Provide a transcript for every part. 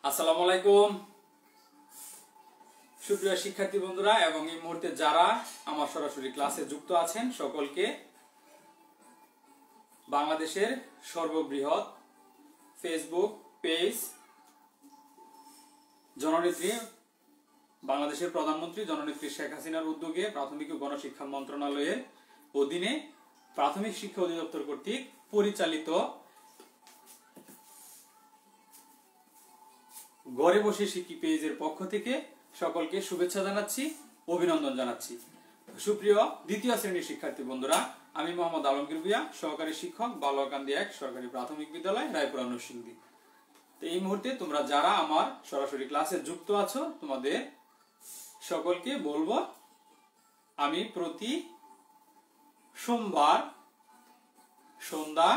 আসসালামু আলাইকুম সুপ্রিয় শিক্ষার্থী বন্ধুরা এবং এই মুহূর্তে যারা আমার সরাসরি ক্লাসে যুক্ত আছেন সকলকে বাংলাদেশের সর্ববৃহৎ ফেসবুক পেজ জননেত্রী বাংলাদেশের প্রধানমন্ত্রী জননেত্রী শেখ হাসিনার উদ্যোগে প্রাথমিক ও গণশিক্ষা মন্ত্রণালয়ের অধীনে প্রাথমিক শিক্ষা অধিদপ্তর কর্তৃক পরিচালিত ঘরে বসে শিখি পেজের পক্ষ থেকে সকলকে শুভেচ্ছা জানাচ্ছি, অভিনন্দন জানাচ্ছি। সুপ্রিয় দ্বিতীয় শ্রেণীর শিক্ষার্থী বন্ধুরা, আমি মোহাম্মদ আলমগীর ভূঁইয়া, সহকারী শিক্ষক বালুয়াকান্দি 1 সরকারি প্রাথমিক বিদ্যালয় রায়পুরা নরসিংদী। তো এই মুহূর্তে তোমরা যারা আমার সরাসরি ক্লাসে যুক্ত আছো তোমাদের সকলকে বলবো আমি প্রতি সোমবার সন্ধ্যা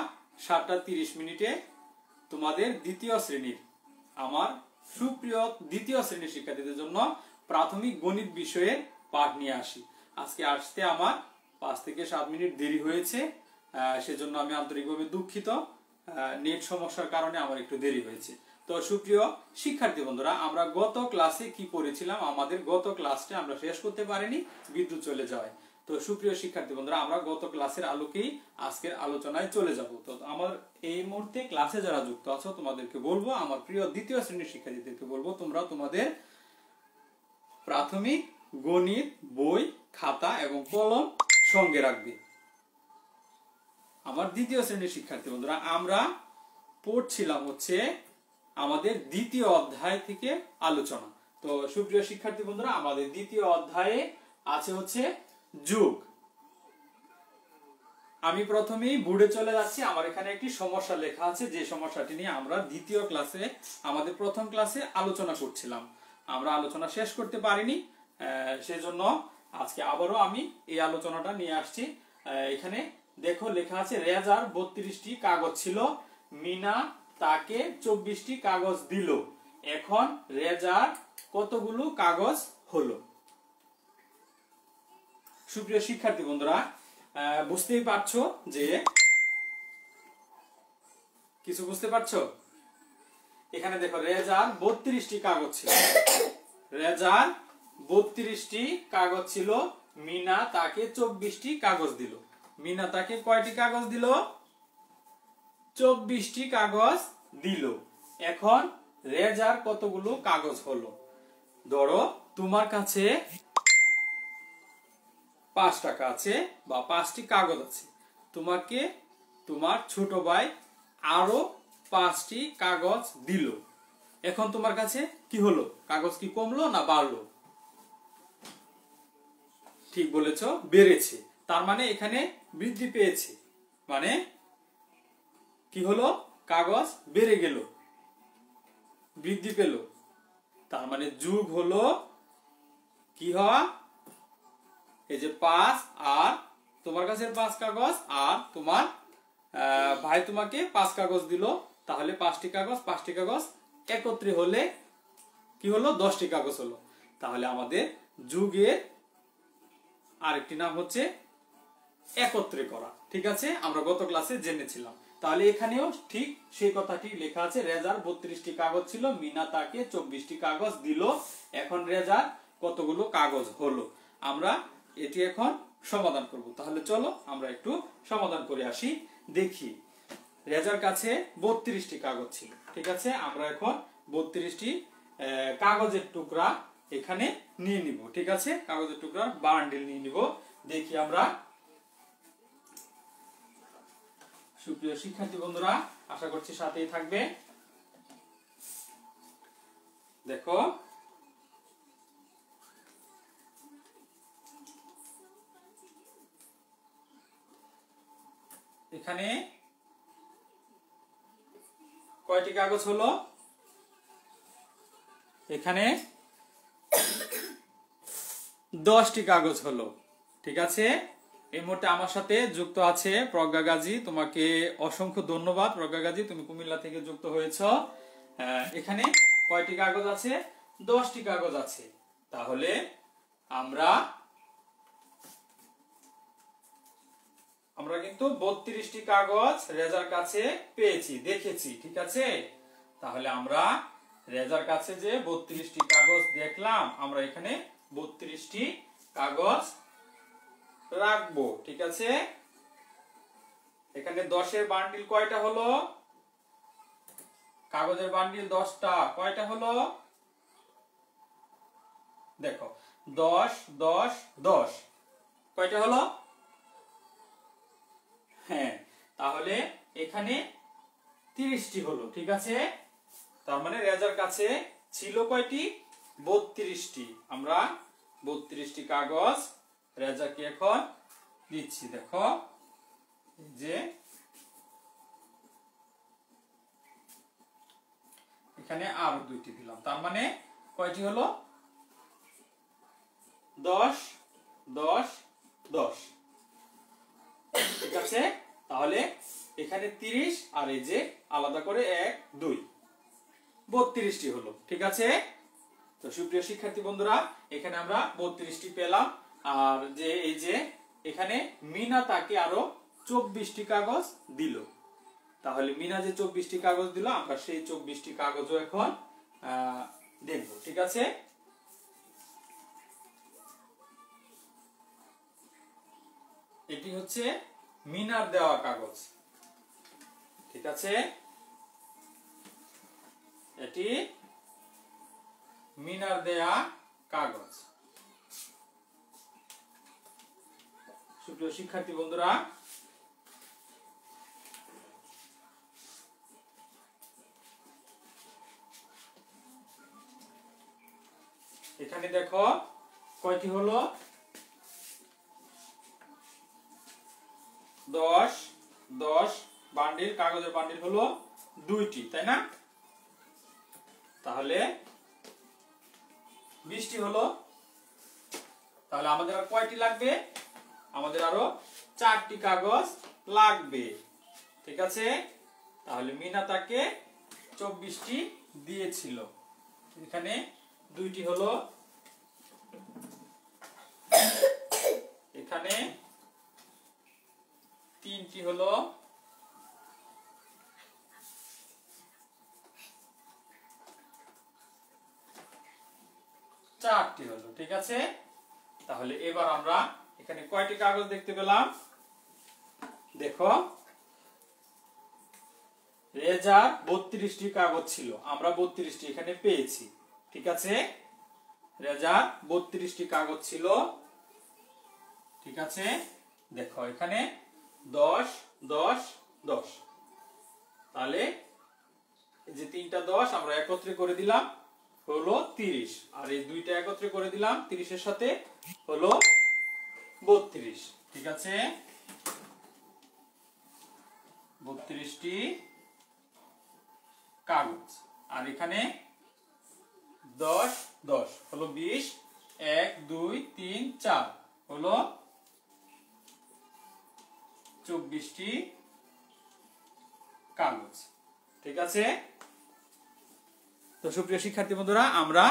7:30 তোমাদের দ্বিতীয় শ্রেণীর আমার সুপ্রিয় দ্বিতীয় শ্রেণীর শিক্ষার্থীদের জন্য প্রাথমিক গণিত বিষয়ে পাঠ নিয়ে আসি। আজকে আসতে আমার 5 থেকে 7 মিনিট দেরি হয়েছে, সেজন্য আমি আন্তরিকভাবে দুঃখিত। নেট সমস্যার কারণে আমার একটু দেরি হয়েছে। তো সুপ্রিয় শিক্ষার্থী বন্ধুরা, আমরা গত ক্লাসে কি পড়েছিলাম, আমাদের গত ক্লাসটা আমরা শেষ করতে পারিনি বিদ্যুৎ চলে যাওয়ায়। তো সুপ্রিয় শিক্ষার্থী বন্ধুরা, আমরা গত ক্লাসের আলোকেই আজকের আলোচনায় চলে যাব। তো আমার এই মুহূর্তে ক্লাসে যারা যুক্ত আছো তোমাদেরকে বলবো, আমার প্রিয় দ্বিতীয় শ্রেণীর শিক্ষার্থীদেরকে বলবো, তোমরা তোমাদের প্রাথমিক গণিত বই, খাতা এবং কলম সঙ্গে রাখবে। আমার দ্বিতীয় শ্রেণীর শিক্ষার্থী বন্ধুরা, আমরা পড়ছিলাম হচ্ছে আমাদের দ্বিতীয় অধ্যায় থেকে আলোচনা। তো সুপ্রিয় শিক্ষার্থী বন্ধুরা, আমাদের দ্বিতীয় অধ্যায়ে আছে হচ্ছে যোগ। আমি প্রথমেই বোর্ডে চলে যাচ্ছি। আমার এখানে একটি সমস্যা লেখা আছে, যে সমস্যাটি নিয়ে আমরা দ্বিতীয় ক্লাসে আমাদের প্রথম ক্লাসে আলোচনা করছিলাম। আমরা আলোচনা শেষ করতে পারিনি, সেজন্য আজকে আবারও আমি এই আলোচনাটা নিয়ে আসছি। এখানে দেখো লেখা আছে, রেজার 32টি কাগজ ছিল, মিনা তাকে 24টি কাগজ দিল। এখন রেজার কতগুলো কাগজ হলো? সুপ্রিয় শিক্ষার্থী বন্ধুরা, বুঝতেই পারছো যে কিছু বুঝতে পারছো? এখানে দেখো, রেজার 32টি কাগজ ছিল, রেজার 32টি কাগজ ছিল, মিনা তাকে 24টি কাগজ দিল। মিনা তাকে কয়টি কাগজ দিল? 24টি কাগজ দিল। এখন রেজার কতগুলো কাগজ হলো? ধরো তোমার কাছে 5 টাকা আছে বা 5টি কাগজ আছে, তোমাকে তোমার ছোট ভাই আরো 5টি কাগজ দিল। এখন তোমার কাছে কি হলো? কাগজ কি কমলো না বাড়লো? ঠিক বলেছো, বেড়েছে। তার মানে এখানে বৃদ্ধি পেয়েছে, মানে কি হলো? কাগজ বেড়ে গেল, বৃদ্ধি পেল। তার মানে যোগ হলো কি হওয়া? এই যে 5 আর তোমার কাছে 5 কাগজ আর তোমার ভাই তোমাকে 5 কাগজ দিল, তাহলে 5টি কাগজ একত্রে হলে কি হলো? 10টি কাগজ হলো। তাহলে আমাদের যোগের আরেকটি নাম হচ্ছে একত্রে করা। ঠিক আছে, আমরা গত ক্লাসে জেনেছিলাম। তাহলে এখানেও ঠিক সেই কথাটি লেখা আছে, রেজার 32টি কাগজ ছিল, মিনা তাকে 24টি কাগজ দিল। এখন রেজার কতগুলো কাগজ হলো? আমরা এটি এখন সমাধান করব। তাহলে চলো আমরা একটু সমাধান করে আসি। দেখি, রেজার কাছে 32টি কাগজ ছিল। ঠিক আছে, আমরা এখন 32টি কাগজের টুকরা এখানে নিয়ে নিব। ঠিক আছে, কাগজের টুকরা বান্ডিল নিয়ে নিব। দেখি আমরা। সুপ্রিয় শিক্ষার্থী বন্ধুরা, আশা করছি সাথেই থাকবে। দেখো, এখানে কয়টি কাগজ হলো? এখানে 10টি কাগজ হলো। ঠিক আছে, এই মুহূর্তে আমার সাথে যুক্ত আছে প্রজ্ঞা গাজী। তোমাকে অসংখ্য ধন্যবাদ প্রজ্ঞা গাজী, তুমি কুমিল্লা থেকে যুক্ত হয়েছো। এখানে কয়টি কাগজ আছে? 10টি কাগজ আছে। তাহলে আমরা কিন্তু 32টি কাগজ রেজার কাছে পেয়েছি, দেখেছি। ঠিক আছে, তাহলে আমরা রেজার কাছে যে 32টি কাগজ দেখলাম, আমরা এখানে 32টি কাগজ রাখবো। ঠিক আছে, এখানে 10-এর বান্ডিল কয়টা হলো? কাগজের বান্ডিল 10টা। কয়টা হলো? দেখো 10 10 10 কয়টা হলো? হ্যাঁ, তাহলে এখানে 30টি হলো। ঠিক আছে, তার মানে রেজার কাছে ছিল কয়টি? 32টি। আমরা 32টি কাগজ রেজাকে এখন দিচ্ছি। দেখো যে এখানে আরো 2টি দিলাম, তার মানে কয়টি হলো? 10 10 10। ঠিক আছে, তাহলে এখানে 30 আর এই যে আলাদা করে 1 2 32টি হলো। ঠিক আছে, তো সুপ্রিয় শিক্ষার্থী বন্ধুরা, এখানে আমরা 32টি পেলাম। আর যে এই যে এখানে মিনা তাকে আরো 24টি কাগজ দিল। তাহলে মিনা যে 24টি কাগজ দিল, আমরা সেই 24টি কাগজও এখন দেখব। ঠিক আছে, এটি হচ্ছে মিনার দেওয়া কাগজ। ঠিক আছে, এটি মিনার দেয়া কাগজ। সুপ্রিয় শিক্ষার্থী বন্ধুরা, এখানে দেখো কয়টি হলো? 10 10 বান্ডিল, কাগজের বান্ডিল হলো 2টি, তাই না? তাহলে 20টি হলো। তাহলে আমাদের আর কয়টি লাগবে? আমাদের আরো 4টি কাগজ লাগবে। ঠিক আছে, তাহলে মিনা তাকে 24টি দিয়েছিল। এখানে 2টি হলো, এখানে 3টি হলো, চারটি হলো। ঠিক আছে, তাহলে এবার আমরা এখানে কয়টি কাগজ দেখতে পেলাম? দেখো রেজার 32টি কাগজ ছিল, আমরা 32টি এখানে পেয়েছি। ঠিক আছে, রেজার 32টি কাগজ ছিল। ঠিক আছে, দেখো এখানে 10 10 10। তাহলে এই যে 3টা 10 আমরা একত্রে করে দিলাম, হলো 30। আর এই 2টা একত্রে করে দিলাম 30-এর সাথে, হলো 32। ঠিক আছে, 32টি কাগজ। আর এখানে 10 10 হলো 20, 1 2 3 4 হলো 24টি কাগজ। ঠিক আছে, তো সুপ্রিয় শিক্ষার্থী বন্ধুরা, আমরা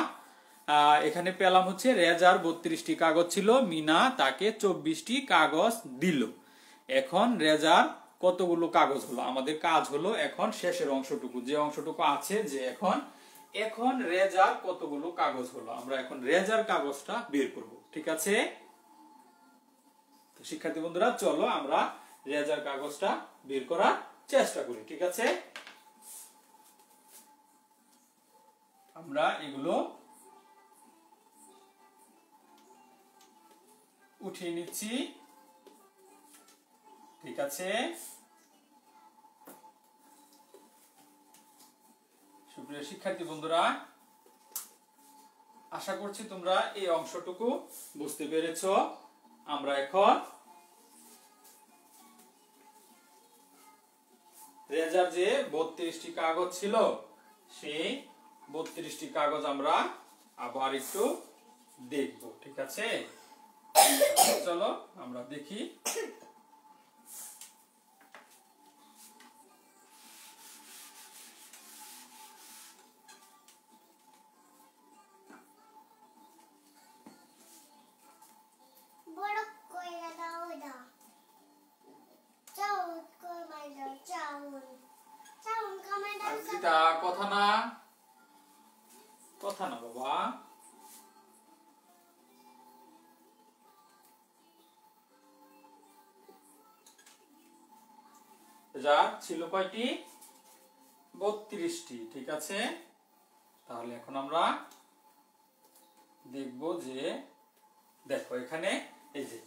এখানে পেলাম হচ্ছে রেজার 32টি কাগজ ছিল, মিনা তাকে 24টি কাগজ দিল। এখন রেজার কতগুলো কাগজ হলো? আমাদের কাজ হলো এখন শেষের অংশটুকু, যে অংশটুকু আছে যে এখন রেজার কতগুলো কাগজ হলো, আমরা এখন রেজার কাগজটা বের করব। ঠিক আছে, তো শিক্ষার্থী বন্ধুরা, চলো আমরা রেজার কাগজটা বের করার চেষ্টা করি। ঠিক আছে, আমরা এগুলো উঠিয়ে নিচ্ছি। ঠিক আছে, সুপ্রিয় শিক্ষার্থী বন্ধুরা, আশা করছি তোমরা এই অংশটুকু বুঝতে পেরেছো। আমরা এখন রেজার যে 32টি কাগজ ছিল, সেই 32টি কাগজ আমরা আবার একটু দেখব। ঠিক আছে, চলো আমরা দেখি। কথা না কথা না বাবা, রেজার ছিল কয়টি? 32টি। ঠিক আছে, তাহলে এখন আমরা দেখব যে দেখো এখানে এই যে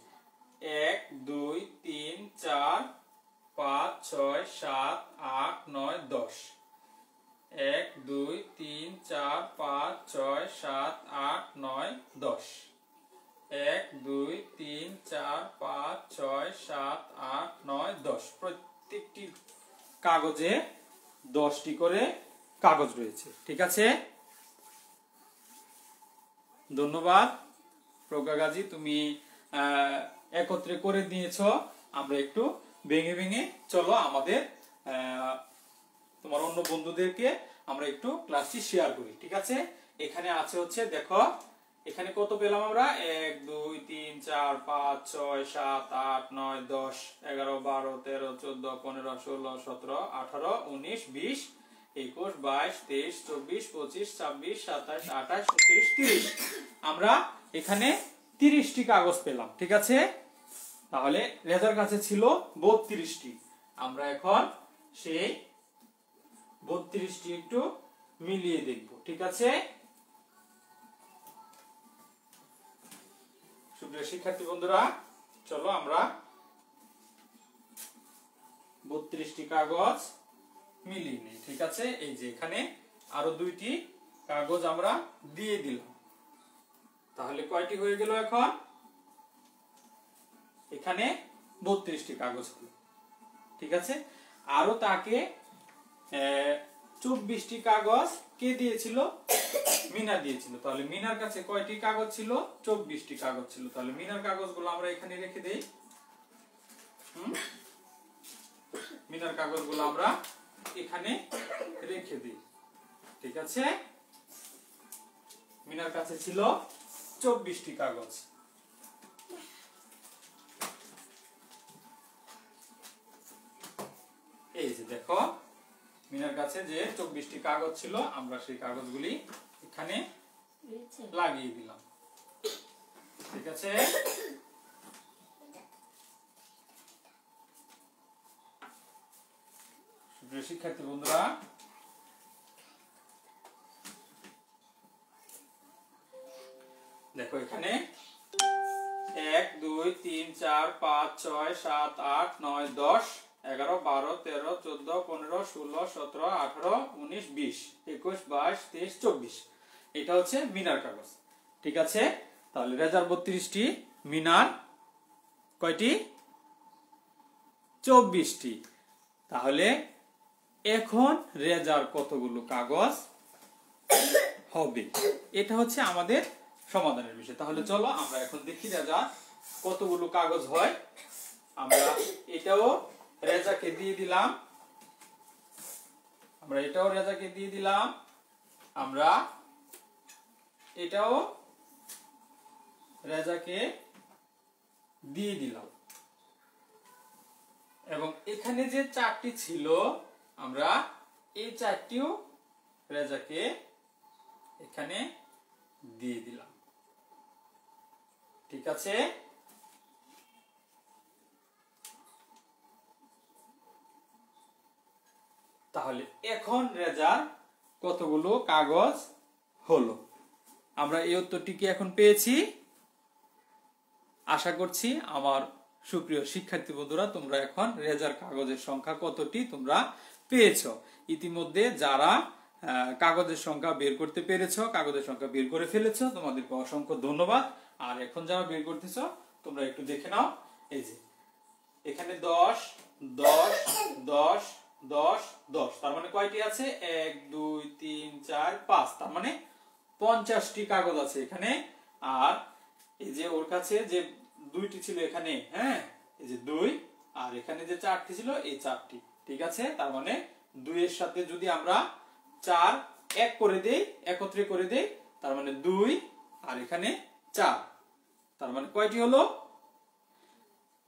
1 2 3 4 5 6 7 8 9 10, 1 2 3 4 5 6 7 8 9 10, 1 2 3 4 5 6 7 8 9 10। প্রত্যেকটি কাগজে 10টি করে কাগজ রয়েছে। ঠিক আছে, ধন্যবাদ প্রজ্ঞা গাজী, তুমি একত্রে করে দিয়েছো। আমরা একটু ভেঙে ভেঙে চলো আমাদের তোমার অন্য বন্ধুদেরকে আমরা একটু ক্লাসটি শেয়ার করি। ঠিক আছে, এখানে আছে হচ্ছে দেখো এখানে কত পেলাম আমরা? 1 2 3 4 5 6 7 8 9 10 11 12 13 14 15 16 17 18 19 20 21 22 23 24 25 26 27 28 29 30। আমরা এখানে 30টি কাগজ পেলাম। ঠিক আছে, তাহলে রেজার কাছে ছিল 32টি। আমরা এখন সেই 32টি একটু মিলিয়ে দেখব। ঠিক আছে, সুপ্রিয় শিক্ষার্থী বন্ধুরা, চলো আমরা 32টি কাগজ মিলিয়ে নিই। ঠিক আছে, এই যে এখানে আরো 2টি কাগজ আমরা দিয়ে দিলাম, তাহলে কয়টি হয়ে গেল? এখন এখানে 32টি কাগজ হলো। ঠিক আছে, আরো তাকে 24টি কাগজ কে দিয়েছিল? মিনা দিয়েছিল। তাহলে মিনার কাছে কয়টি কাগজ ছিল? 24টি কাগজ ছিল। তাহলে মিনার কাগজগুলো আমরা এখানে রেখে দেই। মিনার কাগজগুলো আমরা এখানে রেখে দিই। ঠিক আছে, মিনার কাছে ছিল 24টি কাগজ। এই যে দেখো মিনার কাছে যে 24টি কাগজ ছিল, আমরা সেই কাগজগুলি এখানে লাগিয়ে দিলাম। ঠিক আছে, সুপ্রিয় শিক্ষার্থী বন্ধুরা, দেখো এখানে 1 2 3 4 5 6 7 8 9 10 11 12 13 14 15 16 17 18 19 20 21 22 23 24। এটা হচ্ছে মিনার কাগজ। ঠিক আছে, তাহলে রেজার 32টি, মিনার কয়টি? 24টি। তাহলে এখন রেজার কতগুলো কাগজ হবে, এটা হচ্ছে আমাদের সমাধানের বিষয়। তাহলে চলো আমরা এখন দেখি রেজার কতগুলো কাগজ হয়। আমরা এটাও রেজাকে দিয়ে দিলাম, আমরা এটাও রেজাকে দিয়ে দিলাম, আমরা এটাও রেজাকে দিয়ে দিলাম, এবং এখানে যে 4টি ছিল আমরা এই 4টিও রেজাকে এখানে দিয়ে দিলাম। ঠিক আছে, তাহলে এখন রেজার কতগুলো কাগজ হলো, আমরা এই উত্তরটি কি এখন পেয়েছি? আশা করছি আমার সুপ্রিয় শিক্ষার্থী বন্ধুরা তোমরা এখন রেজার কাগজের সংখ্যা কতটি তোমরা পেয়েছো। ইতিমধ্যে যারা কাগজের সংখ্যা বের করতে পেরেছো, কাগজের সংখ্যা বের করে ফেলেছো, তোমাদেরকে অসংখ্য ধন্যবাদ। আর এখন যারা বের করতেছো তোমরা একটু দেখে নাও। এই যে এখানে 10 10 10 10 10, তার মানে কয়টি আছে? 1 2 3 4 5, তার মানে 50টি কাগজ আছে এখানে। আর এই যে ওর কাছে যে 2টি ছিল এখানে, হ্যাঁ এই যে 2, আর এখানে যে 4টি ছিল এই 4টি। ঠিক আছে, তার মানে 2 এর সাথে যদি আমরা 4 এক করে দেই, একত্রে করে দেই, তার মানে 2 আর এখানে 4, তার মানে কয়টি হলো?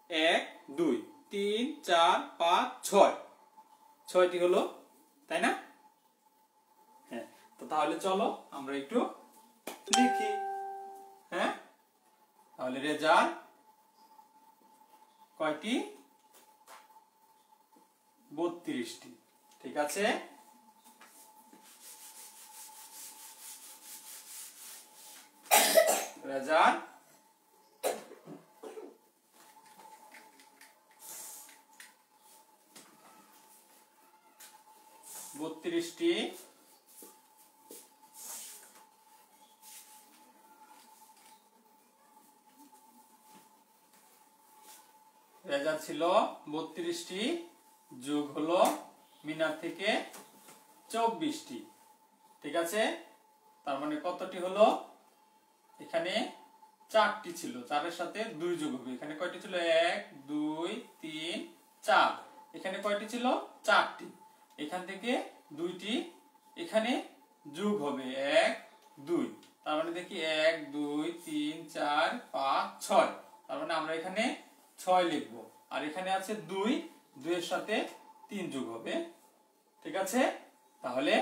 1 2 3 4 5 6, 6টি হলো, তাই না? হ্যাঁ, তো তাহলে চলো আমরা একটু লিখি। হ্যাঁ, তাহলে রেজার কয়টি? 32টি। ঠিক আছে, রেজার 32টি রেজার ছিল 32টি, যোগ হলো মিনার থেকে 24টি। ঠিক আছে, তার মানে কতটি হলো? এখানে 4টি ছিল, 4-এর সাথে 2 যোগ হবে। এখানে কয়টি ছিল? 1 2 3 4। এখানে কয়টি ছিল? 4টি। এখান থেকে 2টি এখানে যোগ হবে, 1 2। তার মানে দেখি 1 2 3 4 5 6। তার মানে আমরা এখানে 6 লিখবো। আর এখানে আছে 2, 2 এর সাথে 3 যোগ হবে। ঠিক আছে, তাহলে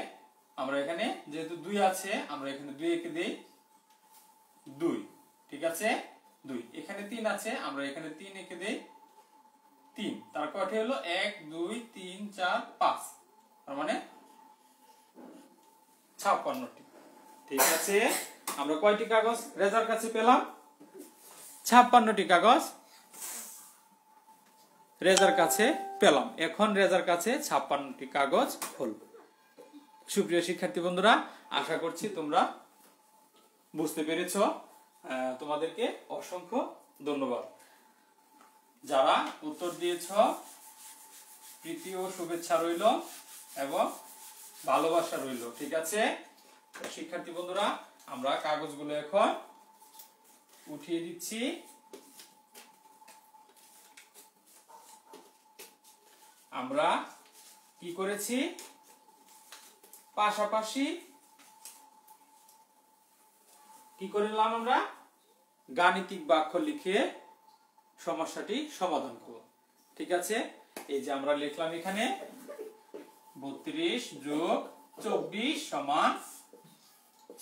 আমরা এখানে যেহেতু 2 আছে, আমরা এখানে 2 এঁকে দেই, 2। ঠিক আছে, 2। এখানে 3 আছে, আমরা এখানে 3 এঁকে দেই, 3। তার কয়টি হলো? 1 2 3 4 5। তার মানে 56টি। ঠিক আছে, আমরা কয়টি কাগজ রেজার কাছে পেলাম? 56টি কাগজ রেজার কাছে পেলাম। এখন রেজার কাছে 56টি কাগজ হলো। সুপ্রিয় শিক্ষার্থী বন্ধুরা, আশা করছি তোমরা বুঝতে পেরেছ। তোমাদেরকে অসংখ্য ধন্যবাদ। যারা উত্তর দিয়েছ, প্রীতি ও শুভেচ্ছা রইল এবং ভালোবাসা রইল। ঠিক আছে, শিক্ষার্থী বন্ধুরা, আমরা কাগজগুলো এখন উঠিয়ে দিচ্ছি। আমরা কি করেছি? পাশাপাশি কি করলাম? আমরা গাণিতিক বাক্য লিখে সমস্যাটি সমাধান করব। ঠিক আছে, এই যে আমরা লিখলাম এখানে 32 যোগ 24 সমান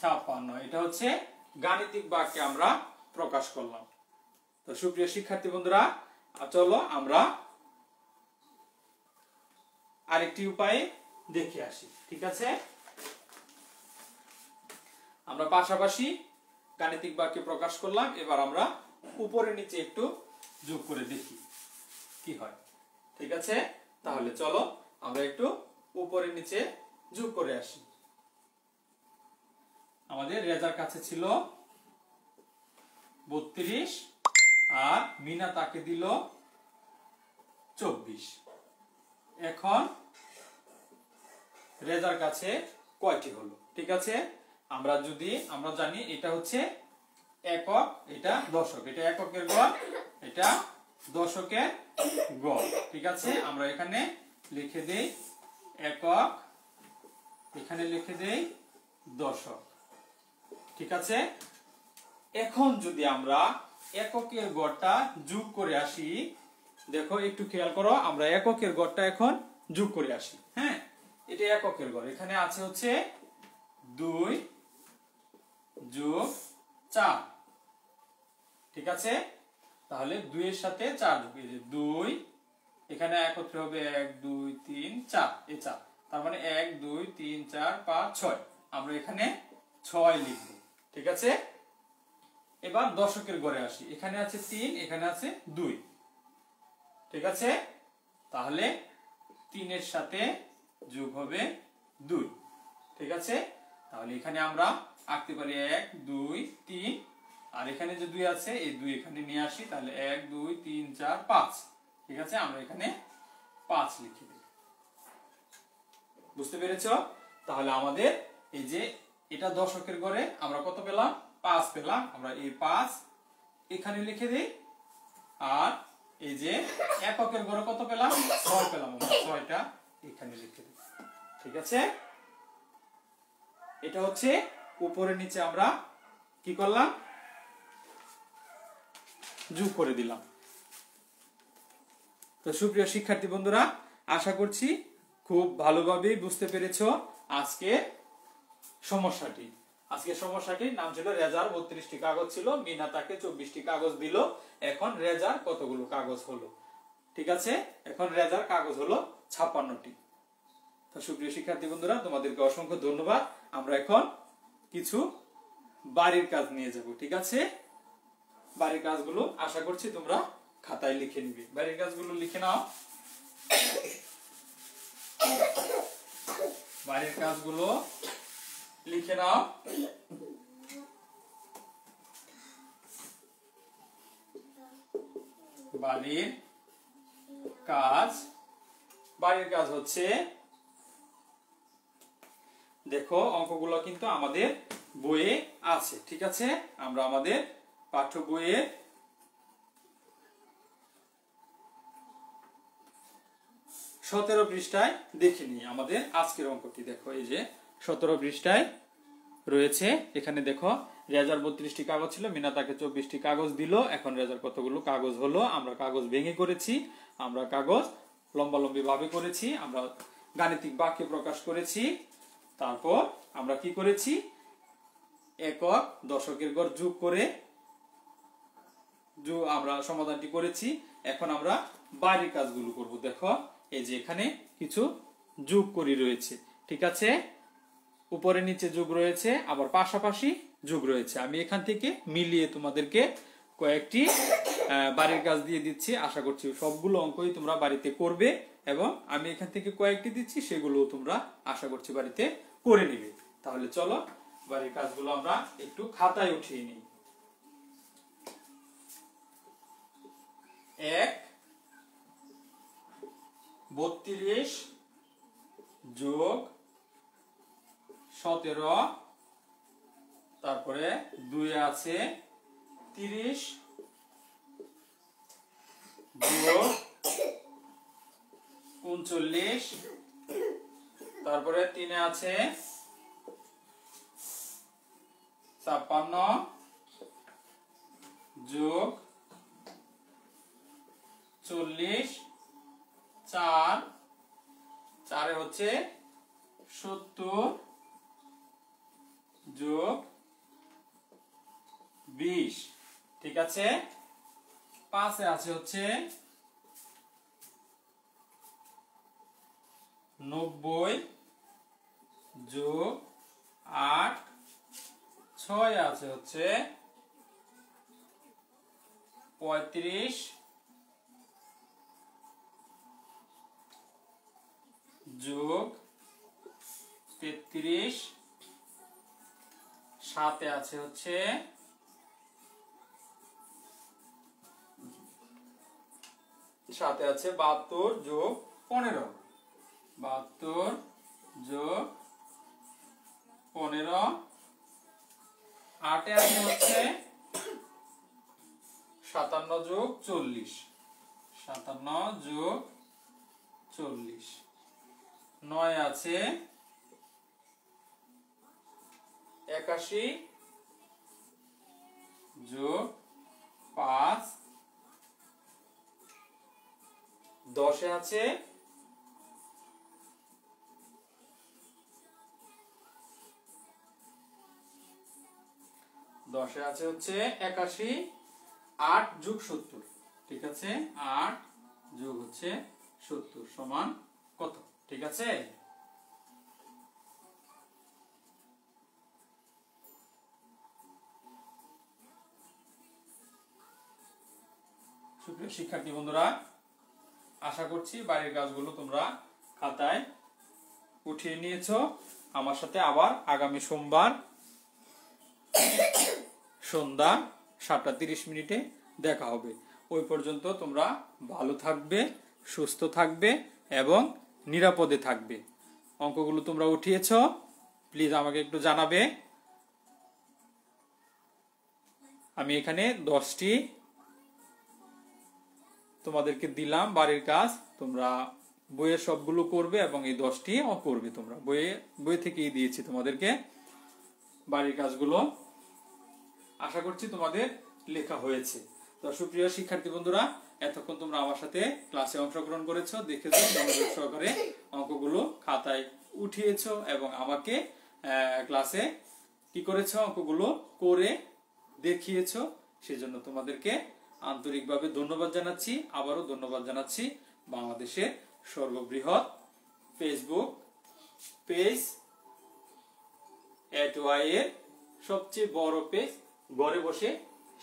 56। এটা হচ্ছে গাণিতিক বাক্যে আমরা প্রকাশ করলাম। তো সুপ্রিয় শিক্ষার্থী বন্ধুরা, চলো আমরা আরেকটি উপায়ে দেখে আসি। ঠিক আছে, আমরা পাশাপাশি গাণিতিক বাক্যে প্রকাশ করলাম। এবার আমরা উপরে নিচে একটু যোগ করে দেখি কি হয়। ঠিক আছে, তাহলে চলো আমরা একটু উপরে নিচে যোগ করে আসি। আমাদের রেজার কাছে ছিল 32 আর মিনা তাকে দিল 24। এখন রেজার কাছে কয়টি হলো? ঠিক আছে, আমরা জানি এটা হচ্ছে একক, এটা দশক, এটা এককের গড়, এটা দশকের গড়। ঠিক আছে, আমরা এখানে লিখে দেই একক, এখানে লিখে দেই দশক। ঠিক আছে, এখন যদি আমরা এককের গড়টা যোগ করে আসি, দেখো একটু খেয়াল করো, আমরা এককের গড়টা এখন যোগ করে আসি। হ্যাঁ, এটা এককের গড়। এখানে আছে হচ্ছে 2 যোগ 4। ঠিক আছে, তাহলে 2 এর সাথে 4 যোগ, এই যে 2, এখানে একত্রে হবে 1 2 3 4, এই 4। তার মানে 1 2 3 4 5 6। আমরা এখানে 6 লিখব। ঠিক আছে, এবার দশকের ঘরে আসি। এখানে আছে 3, এখানে আছে 2। ঠিক আছে, তাহলে 3 এর সাথে যোগ হবে 2। ঠিক আছে, তাহলে এখানে আমরা আঁকতে পারি 1 2 3, আর এখানে যে 2 আছে, এই 2 এখানে নিয়ে আসি, তাহলে 1 2 3 4 5। ঠিক আছে, আমরা এখানে 5 লিখে দিই। বুঝতে পেরেছো? তাহলে আমাদের এই যে এটা দশকের ঘরে আমরা কত পেলাম? 5 পেলাম। আমরা এই 5 এখানে লিখে দিই, আর এই যে এককের ঘরে কত পেলাম? 6 পেলাম। আমরা 6টা এখানে লিখে দিই। ঠিক আছে, এটা হচ্ছে উপরে নিচে আমরা কি করলাম? যোগ করে দিলাম। তো সুপ্রিয় শিক্ষার্থী বন্ধুরা, আশা করছি খুব ভালোভাবে বুঝতে পেরেছো আজকে সমস্যাটি। আজকে সমস্যাটির নাম ছিল রেজার 32টি কাগজ ছিল, মিনা তাকে 24টি কাগজ দিল, এখন রেজার কতগুলো কাগজ হলো। ঠিক আছে, এখন রেজার কাগজ হলো 56টি। তো সুপ্রিয় শিক্ষার্থী বন্ধুরা, তোমাদেরকে অসংখ্য ধন্যবাদ। আমরা এখন কিছু বাড়ির কাজ নিয়ে যাব। ঠিক আছে, বাড়ির কাজগুলো আশা করছি তোমরা খাতায় লিখে নিবে। বাড়ির কাজগুলো লিখে নাও। বাড়ির কাজগুলো লিখে নাও। বাড়ির কাজ, বাড়ির কাজ হচ্ছে, দেখো অঙ্কগুলো কিন্তু আমাদের বইয়ে আছে। ঠিক আছে, আমরা আমাদের পাঠ্য বইয়ে 17 পৃষ্ঠায় দেখে নিই আমাদের আজকের অঙ্কটি। দেখো এই যে 17 পৃষ্ঠায় রয়েছে, এখানে দেখো রেজার 32টি কাগজ ছিল, মিনা তাকে 24টি কাগজ দিল, এখন রেজার কতগুলো কাগজ হলো। আমরা কাগজ ভেঙে করেছি, আমরা কাগজ লম্বালম্বি ভাবে করেছি, আমরা গাণিতিক বাক্যে প্রকাশ করেছি। তারপর আমরা কি করেছি, একক দশকের গড় যোগ করে আমরা সমাধানটি করেছি। এখন আমরা বাড়ির কাজগুলো করব। দেখো এই যে এখানে কিছু যোগ করি রয়েছে। ঠিক আছে, উপরে নিচে যোগ রয়েছে, আবার পাশাপাশি যোগ রয়েছে। আমি এখান থেকে মিলিয়ে তোমাদেরকে কয়েকটি বাড়ির কাজ দিয়ে দিচ্ছি। আশা করছি সবগুলো অঙ্কই তোমরা বাড়িতে করবে, এবং আমি এখান থেকে কয়েকটি দিচ্ছি, সেগুলো তোমরা আশা করছি বাড়িতে করে নিবে। তাহলে চলো বাড়ির কাজগুলো আমরা একটু খাতায় উঠিয়ে নিই। 1 32 যোগ 17, তারপরে 2 আছে 30 যোগ 39, তারপরে 3 আছে 56 যোগ 40, 4 হচ্ছে 70 যোগ 20। ঠিক আছে, 5 আছে হচ্ছে 90 যোগ 8, 6 আছে হচ্ছে 35 যোগ 33, 7 আছে হচ্ছে 72 যোগ 15, 72 যোগ 15, 8 আছে হচ্ছে 57 যোগ 40, 57 যোগ 40, 9 আছে 81 যোগ 5, 10 আছে 10 আছে হচ্ছে 81, 8 যোগ 70। ঠিক আছে, 8 যোগ হচ্ছে 70 সমান কত? ঠিক আছে, সুপ্রিয় শিক্ষার্থী বন্ধুরা, আশা করছি বাড়ির কাজগুলো তোমরা খাতায় উঠিয়ে নিয়েছো। আমার সাথে আবার আগামী সোমবার সন্ধ্যা 7:30 দেখা হবে। ওই পর্যন্ত তোমরা ভালো থাকবে, সুস্থ থাকবে এবং নিরাপদে থাকবে। অঙ্কগুলো তোমরা উঠিয়েছো, প্লিজ আমাকে একটু জানাবে। আমি এখানে 10টি তোমাদেরকে দিলাম বাড়ির কাজ, তোমরা বইয়ের সবগুলো করবে এবং এই 10টি করবে। তোমরা বই থেকেই দিয়েছি তোমাদেরকে বাড়ির কাজগুলো। আশা করছি তোমাদের লেখা হয়েছে। তো সুপ্রিয় শিক্ষার্থী বন্ধুরা, এতক্ষণ তোমরা আমার সাথে ক্লাসে অংশগ্রহণ করেছো, দেখেছো, মনোযোগ সহকারে অঙ্কগুলো খাতায় উঠিয়েছো এবং আমাকে ক্লাসে কি করেছো, অঙ্কগুলো করে দেখিয়েছো। সেজন্য তোমাদেরকে আন্তরিকভাবে ধন্যবাদ জানাচ্ছি। আবারও ধন্যবাদ জানাচ্ছি বাংলাদেশের সর্ববৃহৎ ফেসবুক পেজ @y এর সবচেয়ে বড় পেজ ঘরে বসে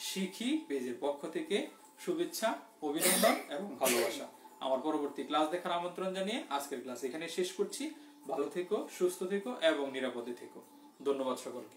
শিখি পেজের পক্ষ থেকে শুভেচ্ছা, অভিনন্দন এবং ভালোবাসা। আমার পরবর্তী ক্লাস দেখার আমন্ত্রণ জানিয়ে আজকের ক্লাস এখানে শেষ করছি। ভালো থেকো, সুস্থ থেকো এবং নিরাপদে থেকো। ধন্যবাদ সকলকে।